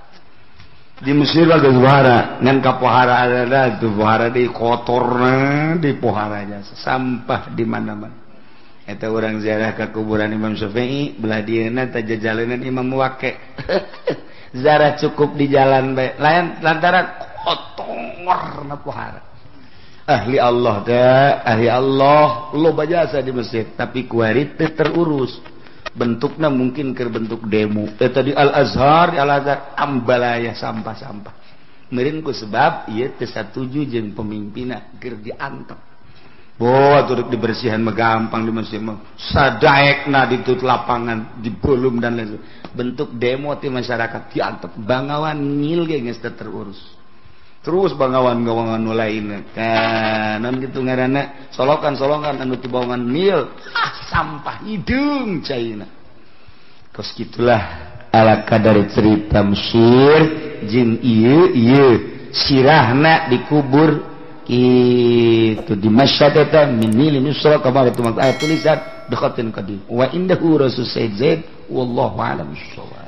Di Mesir bagus pohara, ngan ka pohara ada tu pohara di kotorna di poharanya, sampah di mana-mana. Eta urang ziarah ka kuburan Imam Syafi'i, belah dieuna teh jajalenan Imam Waqi'. Ziarah cukup di jalan bae, lain lantaran kotorna pohara. Ahli Allah dah, ahli Allah, loba jasa di Mesir, tapi kuarit terurus. Bentuknya mungkin ke bentuk demo. Tadi Al-Azhar ambalaya sampah-sampah. Meureun ku sebab ieu teu satuju jeung pemimpinna keur diantep. Atuh dibersihan mah gampang di Mesir mah. Sadaekna ditut lapangan, dibelum dan lain. Bentuk demo ti masyarakat diantep. Bangawan Nil ge geus terurus. Terus bangawan-gawangan nu lainna. Naon kitu ngaranna solokan-solokan anu ti bawangan Nil. Sampah hidung caina. Kos gitulah ala kadar cerita Mesir jeung ieu sirahna dikubur kitu di Masyad eta min Nil Nusra kama itu ayat tulisan bi khatin qadim wa indahu rasul Sayyid Zaid wallahu a'lam bissawab.